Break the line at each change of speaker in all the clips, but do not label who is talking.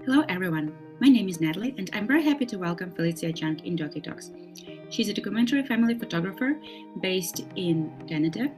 Hello everyone, my name is Natalie and I'm very happy to welcome Felicia Chang in DocuTalks. She's a documentary family photographer based in Canada,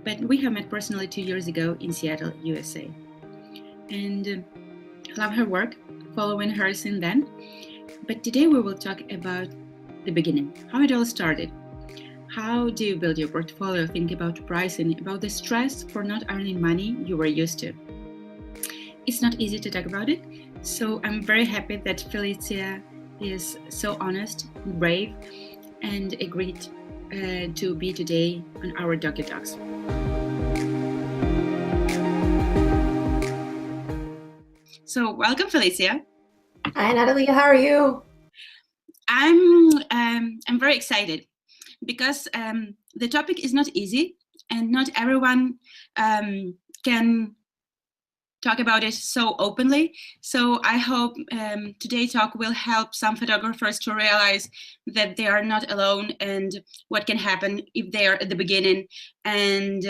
but we have met personally 2 years ago in Seattle, USA. And love her work, following her since then. But today we will talk about the beginning, how it all started. How do you build your portfolio, think about pricing, about the stress for not earning money you were used to. It's not easy to talk about it, so I'm very happy that Felicia is so honest, brave, and agreed to be today on our DocuTalks. So welcome, Felicia.
Hi, Natalie. How are you?
I'm very excited because the topic is not easy, and not everyone can talk about it so openly. So I hope today's talk will help some photographers to realize that they are not alone and what can happen if they are at the beginning. And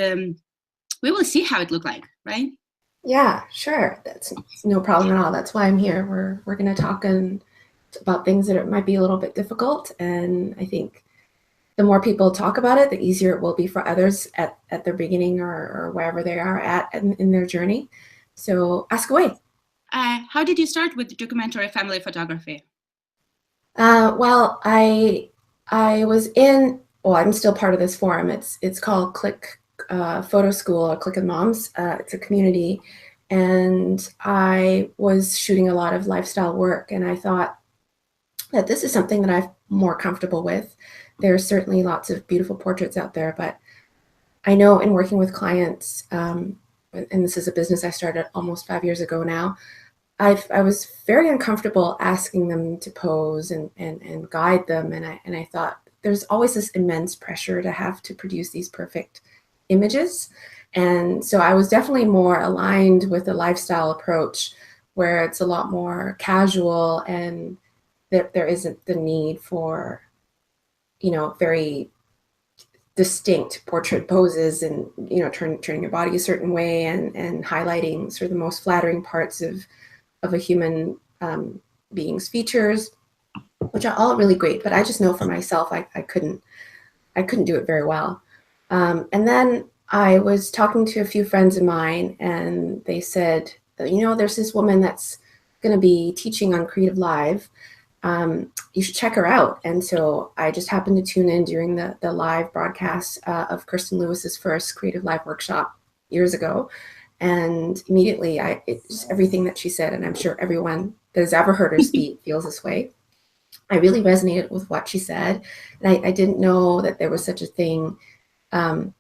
we will see how it looks like, right?
Yeah, sure. That's no problem at all. That's why I'm here. We're going to talk about things that might be a little bit difficult. And I think the more people talk about it, the easier it will be for others at their beginning or wherever they are at in their journey. So ask away.
How did you start with documentary family photography?
Well, I was I'm still part of this forum. It's called Click Photo School or Click and Moms. It's a community, and I was shooting a lot of lifestyle work, and I thought that this is something that I'm more comfortable with. There's certainly lots of beautiful portraits out there, but I know in working with clients, and this is a business I started almost 5 years ago now, I was very uncomfortable asking them to pose and guide them, and I thought there's always this immense pressure to have to produce these perfect images, and so I was definitely more aligned with the lifestyle approach, where it's a lot more casual and there isn't the need for, very distinct portrait poses and, turning your body a certain way and highlighting sort of the most flattering parts of a human being's features, which are all really great. But I just know for myself, I couldn't do it very well. And then I was talking to a few friends of mine, and they said, there's this woman that's going to be teaching on Creative Live. You should check her out. And so I just happened to tune in during the live broadcast of Kirsten Lewis's first Creative Live workshop years ago. And immediately, it's everything that she said, and I'm sure everyone that has ever heard her speak feels this way. I really resonated with what she said, and I didn't know that there was such a thing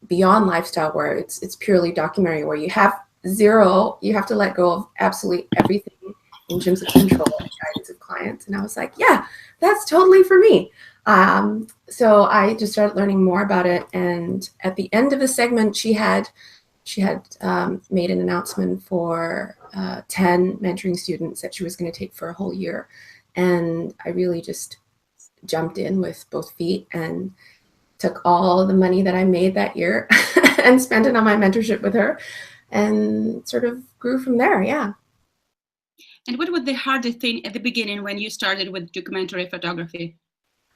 beyond lifestyle, where it's purely documentary, where you have to let go of absolutely everything in terms of control and guidance of clients. And I was like, yeah, that's totally for me. So I just started learning more about it, and at the end of the segment, she had made an announcement for 10 mentoring students that she was going to take for a whole year. And I really just jumped in with both feet and took all the money that I made that year and spent it on my mentorship with her, and sort of grew from there. Yeah.
And what was the hardest thing at the beginning when you started with documentary photography?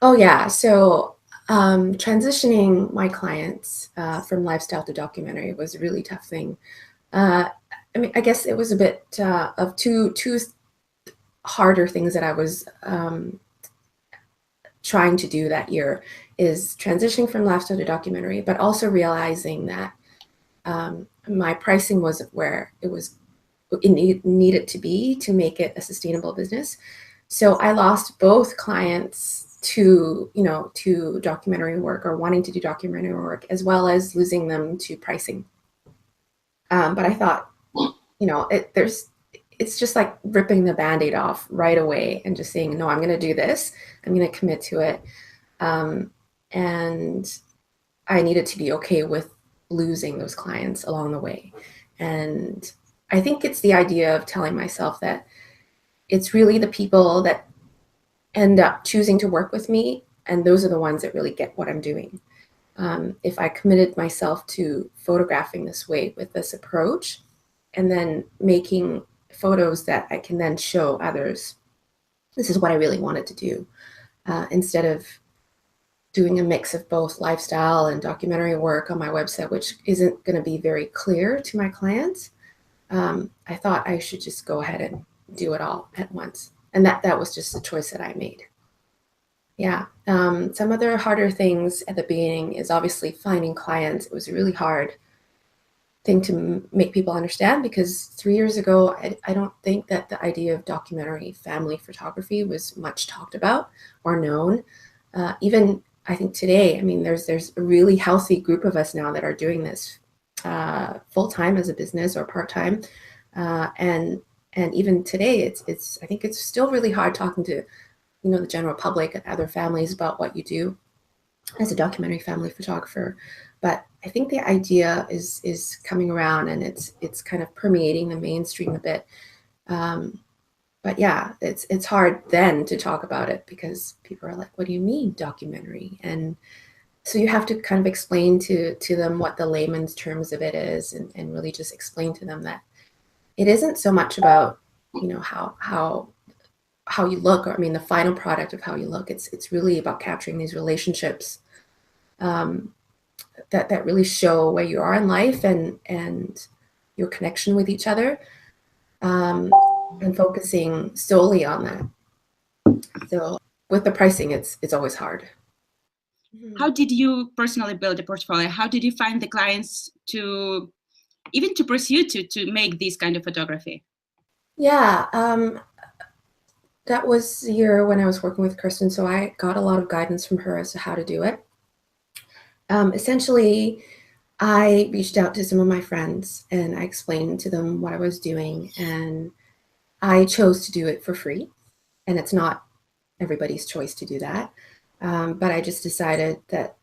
Oh, yeah. So transitioning my clients from lifestyle to documentary was a really tough thing. I guess it was a bit of two harder things that I was trying to do that year, is transitioning from lifestyle to documentary, but also realizing that my pricing wasn't where it needed to be to make it a sustainable business. So I lost both clients to documentary work, or wanting to do documentary work, as well as losing them to pricing. But I thought, it's just like ripping the Band-Aid off right away and just saying, no, I'm going to do this. I'm going to commit to it. And I needed to be okay with losing those clients along the way. And I think it's the idea of telling myself that it's really the people that end up choosing to work with me, and those are the ones that really get what I'm doing. If I committed myself to photographing this way with this approach, and then making photos that I can then show others. This is what I really wanted to do, instead of doing a mix of both lifestyle and documentary work on my website, which isn't going to be very clear to my clients. I thought I should just go ahead and do it all at once. And that was just the choice that I made. Yeah. Some other harder things at the beginning is obviously finding clients. It was a really hard thing to make people understand, because 3 years ago, I don't think that the idea of documentary family photography was much talked about or known. Even I think today, I mean, there's a really healthy group of us now that are doing this full-time as a business or part-time. And even today, it's I think it's still really hard talking to, the general public and other families about what you do as a documentary family photographer. But I think the idea is coming around, and it's kind of permeating the mainstream a bit. But yeah, it's hard then to talk about it, because people are like, what do you mean documentary? And so you have to kind of explain to them what the layman's terms of it is, and really just explain to them that it isn't so much about, how you look, or I mean, the final product of how you look. It's really about capturing these relationships that really show where you are in life, and your connection with each other, and focusing solely on that. So with the pricing, it's always hard.
How did you personally build a portfolio? How did you find the clients to pursue to make this kind of photography?
Yeah, that was the year when I was working with Kristen, so I got a lot of guidance from her as to how to do it. Essentially, I reached out to some of my friends, and I explained to them what I was doing, and I chose to do it for free. And it's not everybody's choice to do that. But I just decided that,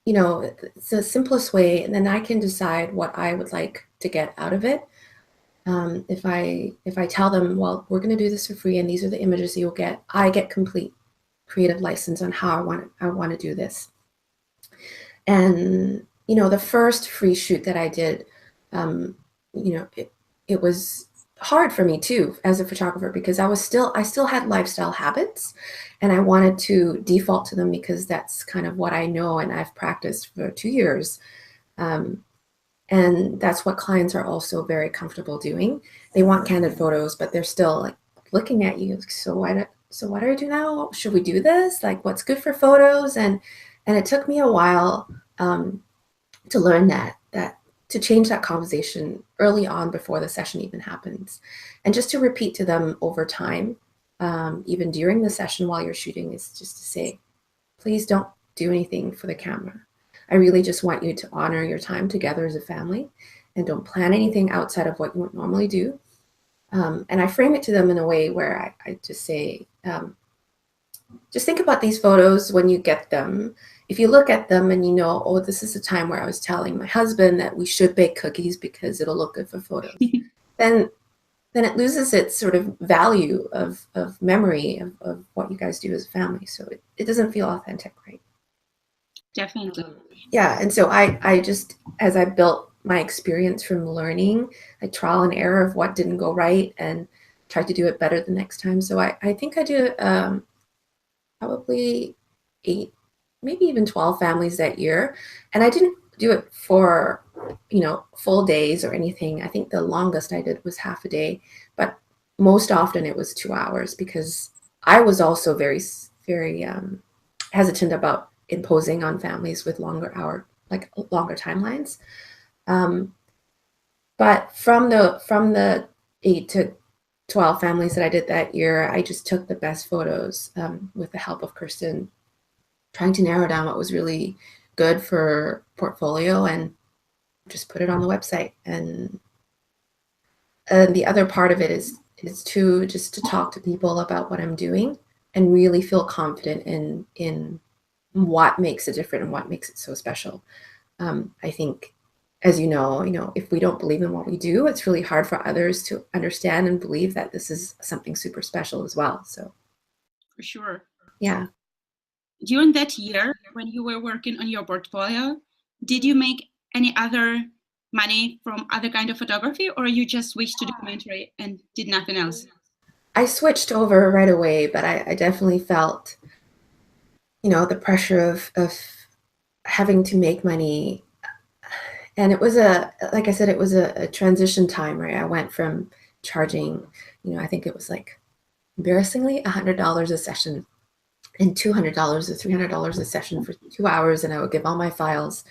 it's the simplest way, and then I can decide what I would like to get out of it. If I tell them, well, we're going to do this for free, and these are the images you'll get, I get complete creative license on how I want to do this. And the first free shoot that I did, it was hard for me too as a photographer, because I still had lifestyle habits, and I wanted to default to them because that's kind of what I know and I've practiced for 2 years. And that's what clients are also very comfortable doing. They want candid photos, but they're still like looking at you. So what do I do now? Should we do this? Like, what's good for photos? And it took me a while to learn that to change that conversation early on before the session even happens, and just to repeat to them over time, even during the session while you're shooting, is just to say, please don't do anything for the camera. I really just want you to honor your time together as a family, and don't plan anything outside of what you would normally do. And I frame it to them in a way where I just say, just think about these photos when you get them. If you look at them and oh, this is a time where I was telling my husband that we should bake cookies because it'll look good for photos, then it loses its sort of value of memory of what you guys do as a family. So it doesn't feel authentic, right?
Definitely.
Yeah, and so I just, as I built my experience from learning, like trial and error of what didn't go right, and tried to do it better the next time. So I think I did probably 8, maybe even 12 families that year. And I didn't do it for, full days or anything. I think the longest I did was half a day, but most often it was 2 hours, because I was also very, very hesitant about imposing on families with longer timelines. But from the 8 to 12 families that I did that year, I just took the best photos with the help of Kirsten, trying to narrow down what was really good for portfolio, and just put it on the website. And the other part of it is to talk to people about what I'm doing, and really feel confident in what makes it different and what makes it so special. I think, as you know, if we don't believe in what we do, it's really hard for others to understand and believe that this is something super special as well. So,
for sure.
Yeah.
During that year, when you were working on your portfolio, did you make any other money from other kind of photography, or you just switched to documentary and did nothing else?
I switched over right away, but I definitely felt, the pressure of having to make money. And it was like I said, it was a transition time, right? I went from charging, I think it was like embarrassingly $100 a session and $200 or $300 a session for 2 hours. And I would give all my files.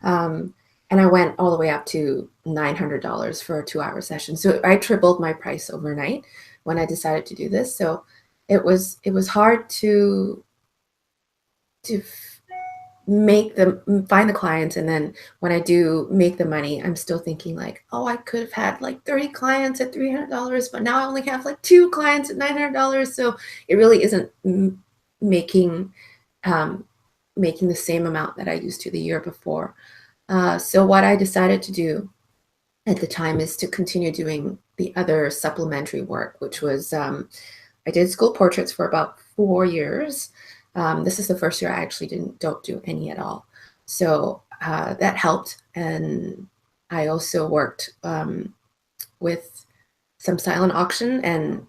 And I went all the way up to $900 for a 2-hour session. So I tripled my price overnight when I decided to do this. So it was hard to find the clients, and then when I do make the money, I'm still thinking like, oh, I could have had like 30 clients at $300, but now I only have like 2 clients at $900. So it really isn't making the same amount that I used to the year before. So what I decided to do at the time is to continue doing the other supplementary work, which was I did school portraits for about 4 years. This is the first year I actually don't do any at all. So that helped. And I also worked with some silent auction, and,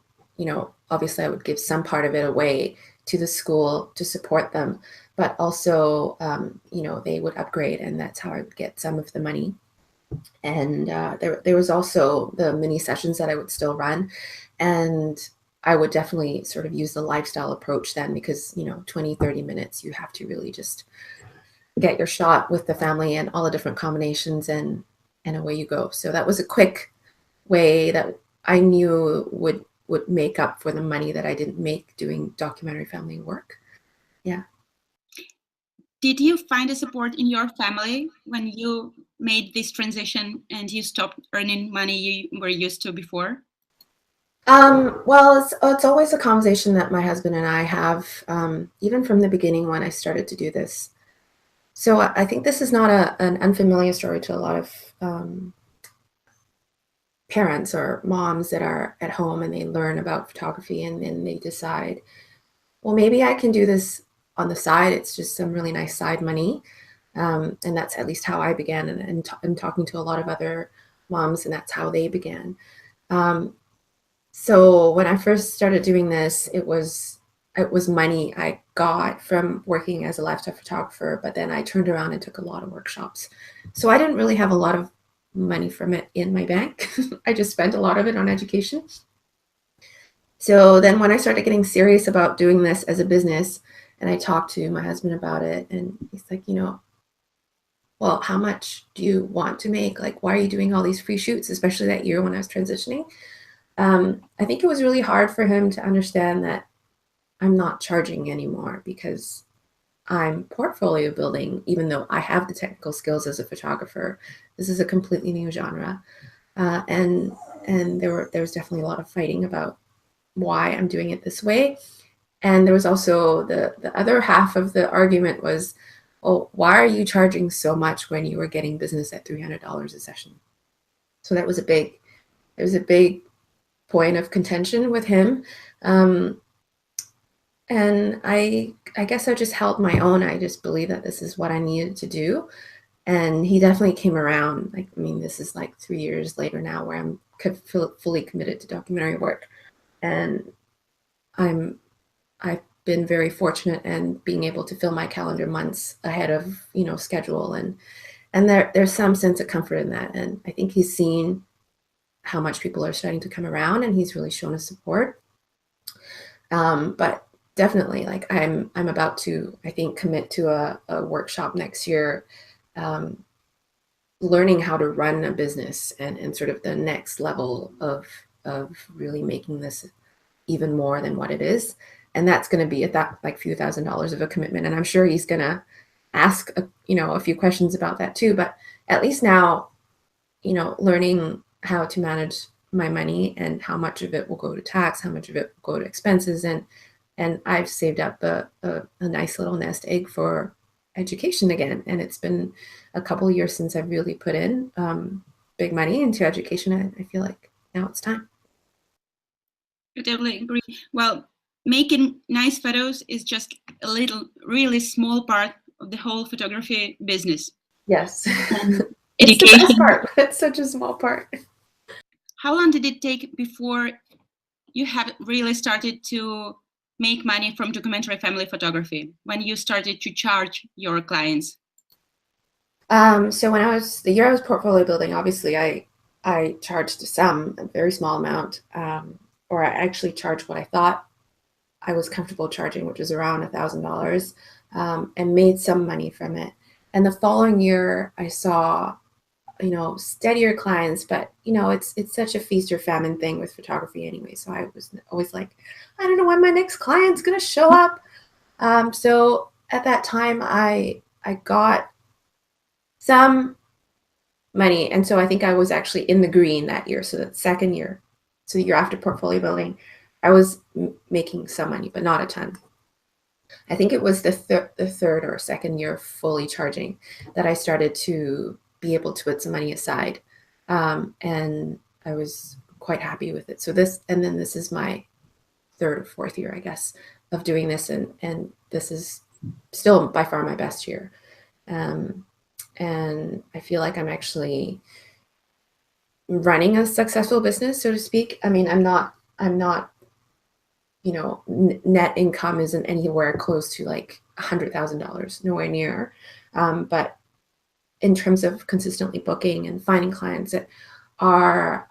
obviously I would give some part of it away to the school to support them, but also, they would upgrade, and that's how I would get some of the money. And there was also the mini sessions that I would still run. And I would definitely sort of use the lifestyle approach then, because, 20, 30 minutes, you have to really just get your shot with the family and all the different combinations, and away you go. So that was a quick way that I knew would make up for the money that I didn't make doing documentary family work. Yeah.
Did you find a support in your family when you made this transition and you stopped earning money you were used to before?
Well, it's always a conversation that my husband and I have, even from the beginning when I started to do this. So I think this is not an unfamiliar story to a lot of parents or moms that are at home and they learn about photography, and then they decide, well, maybe I can do this on the side. It's just some really nice side money. And that's at least how I began, and talking to a lot of other moms, and that's how they began. So when I first started doing this, it was money I got from working as a lifestyle photographer, but then I turned around and took a lot of workshops. So I didn't really have a lot of money from it in my bank. I just spent a lot of it on education. So then when I started getting serious about doing this as a business, and I talked to my husband about it, and he's like, well, how much do you want to make? Like, why are you doing all these free shoots, especially that year when I was transitioning? I think it was really hard for him to understand that I'm not charging anymore because I'm portfolio building, even though I have the technical skills as a photographer. This is a completely new genre. And there was definitely a lot of fighting about why I'm doing it this way. And there was also the other half of the argument was, oh, why are you charging so much when you were getting business at $300 a session? So that was a big point of contention with him. And I guess I just held my own. I just believed that this is what I needed to do. And he definitely came around. Like, I mean, this is like 3 years later now where I'm fully committed to documentary work. And I've been very fortunate in being able to fill my calendar months ahead of, schedule. And there's some sense of comfort in that. And I think he's seen how much people are starting to come around, and he's really shown us support. But definitely, like, I'm about to, I think, commit to a workshop next year, learning how to run a business and sort of the next level of really making this even more than what it is. And that's going to be at that like few $1,000s of a commitment. And I'm sure he's going to ask, a few questions about that too. But at least now, learning how to manage my money and how much of it will go to tax, how much of it will go to expenses. And I've saved up a nice little nest egg for education again. And it's been a couple of years since I've really put in big money into education. And I feel like now it's time.
I totally agree. Well, making nice photos is just a really small part of the whole photography business.
Yes. It's the best
education.
part. It's such a small part.
How long did it take before you have really started to make money from documentary family photography, when you started to charge your clients?
So when the year I was portfolio building, obviously I charged a very small amount, or I actually charged what I thought I was comfortable charging, which was around $1,000, and made some money from it. And the following year, I saw, steadier clients, but it's such a feast or famine thing with photography anyway. So I was always like, I don't know when my next client's gonna show up. So at that time, I got some money, and so I think I was actually in the green that year. So that second year, so the year after portfolio building, I was making some money, but not a ton. I think it was the third or second year fully charging that I started to be able to put some money aside, and I was quite happy with it. So this is my third or fourth year, I guess, of doing this, and this is still by far my best year, and I feel like I'm actually running a successful business, so to speak. I mean, I'm not. Net income isn't anywhere close to like $100,000, nowhere near. But in terms of consistently booking and finding clients that are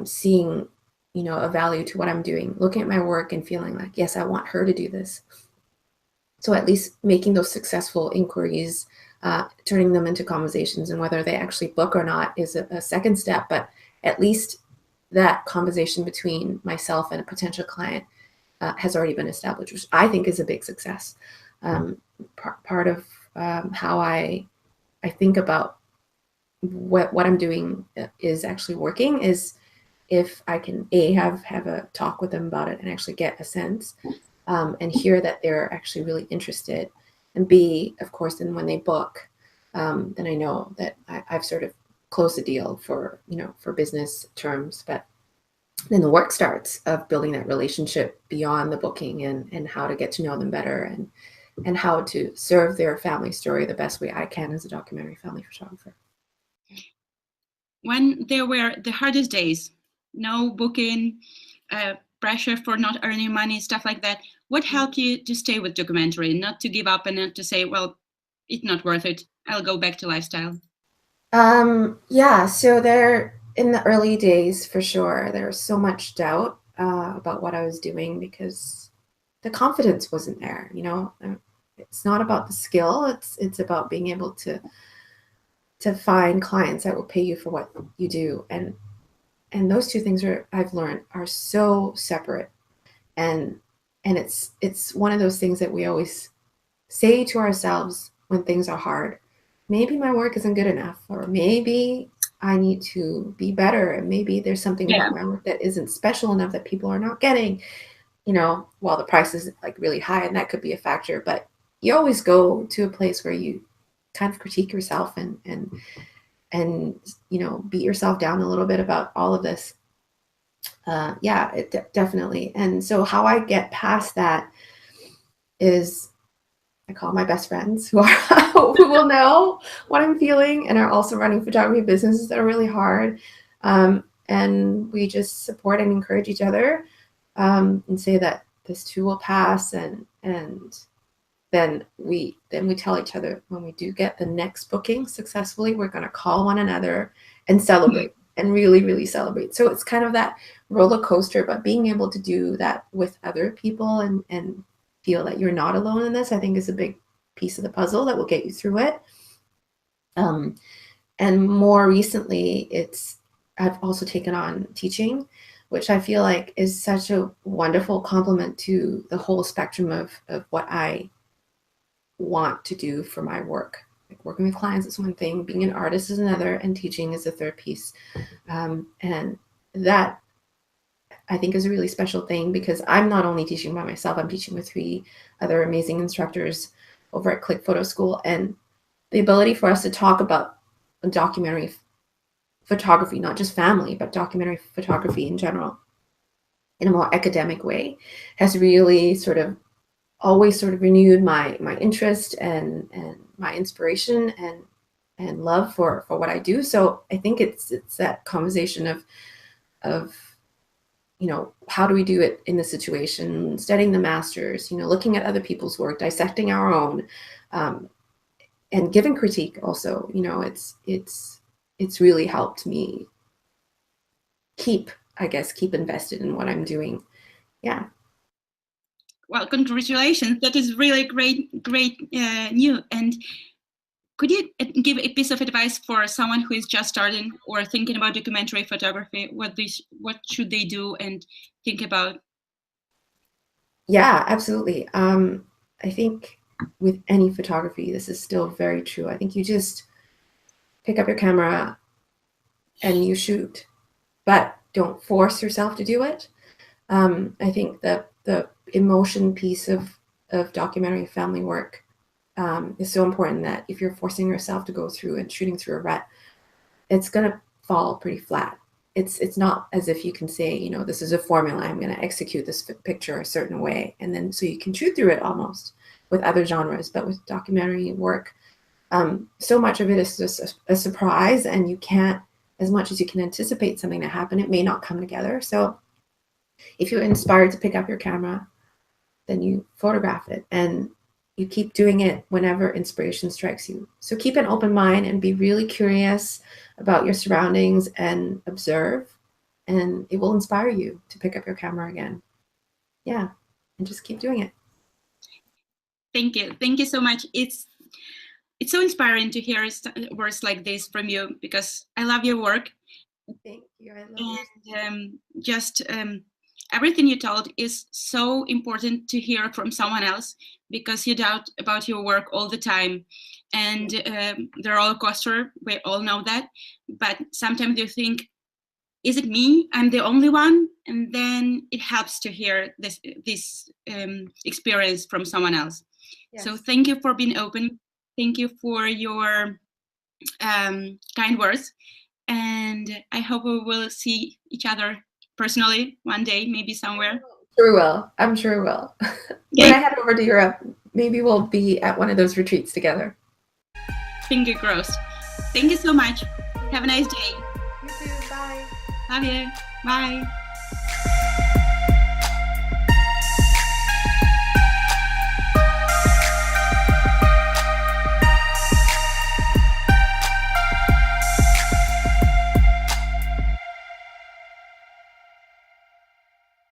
seeing, a value to what I'm doing, looking at my work and feeling like, yes, I want her to do this. So at least making those successful inquiries, turning them into conversations, and whether they actually book or not is a second step. But at least that conversation between myself and a potential client has already been established, which I think is a big success. Part of how I think about what I'm doing is actually working is if I can have a talk with them about it and actually get a sense, and hear that they're actually really interested, and B, of course, then when they book, then I know that I've sort of closed the deal for business terms. But then the work starts of building that relationship beyond the booking, and how to get to know them better, and how to serve their family story the best way I can as a documentary family photographer.
When there were the hardest days, no booking, pressure for not earning money, stuff like that, what helped you to stay with documentary, not to give up and not to say, well, it's not worth it, I'll go back to lifestyle?
Yeah, so in the early days, for sure, there was so much doubt about what I was doing because the confidence wasn't there. It's not about the skill; it's about being able to find clients that will pay you for what you do, and those two things I've learned are so separate, and it's one of those things that we always say to ourselves when things are hard. Maybe my work isn't good enough, or maybe I need to be better, and maybe there's something about my work that isn't special enough that people are not getting, while the price is like really high, and that could be a factor. But you always go to a place where you kind of critique yourself and beat yourself down a little bit about all of this. Definitely. And so how I get past that is I call my best friends who will know what I'm feeling and are also running photography businesses that are really hard. And we just support and encourage each other, and say that this too will pass. And then we tell each other when we do get the next booking successfully, we're going to call one another and celebrate, and really, really celebrate. So it's kind of that roller coaster, but being able to do that with other people and feel that you're not alone in this, I think, is a big piece of the puzzle that will get you through it. And more recently, I've also taken on teaching, which I feel like is such a wonderful complement to the whole spectrum of what I want to do for my work. Like working with clients is one thing, being an artist is another, and teaching is the third piece. And that, I think, is a really special thing, because I'm not only teaching by myself, I'm teaching with 3 other amazing instructors over at Click Photo School. And the ability for us to talk about documentary photography, not just family, but documentary photography in general, in a more academic way, has really always renewed my interest and my inspiration, love for what I do. So I think it's that conversation of how do we do it in the situation, studying the masters, looking at other people's work, dissecting our own, and giving critique also. It's really helped me keep invested in what I'm doing. Yeah.
Well, congratulations. That is really great news. And could you give a piece of advice for someone who is just starting or thinking about documentary photography? What should they do and think about?
Yeah, absolutely. I think with any photography, this is still very true. I think you just pick up your camera and you shoot, but don't force yourself to do it. I think the emotion piece of documentary family work is so important that if you're forcing yourself to go through and shooting through a rut, it's going to fall pretty flat. It's not as if you can say, this is a formula, I'm going to execute this picture a certain way, and then so you can shoot through it almost with other genres. But with documentary work, so much of it is just a surprise, and you can't, as much as you can anticipate something to happen, it may not come together. So if you're inspired to pick up your camera, then you photograph it, and you keep doing it whenever inspiration strikes you. So keep an open mind and be really curious about your surroundings and observe, and it will inspire you to pick up your camera again. Yeah, and just keep doing it.
Thank you so much. It's so inspiring to hear words like this from you, because I love your work.
Thank you. I love it.
And everything you told is so important to hear from someone else, because you doubt about your work all the time, and the roller coaster, we all know that, but sometimes you think, is it me? I'm the only one? And then it helps to hear this experience from someone else. Yes. So thank you for being open. Thank you for your kind words. And I hope we will see each other personally one day, maybe somewhere.
I'm sure we will. When I head over to Europe, maybe we'll be at one of those retreats together.
Finger crossed. Thank you so much. Have a nice day.
You too. Bye.
Love you. Bye.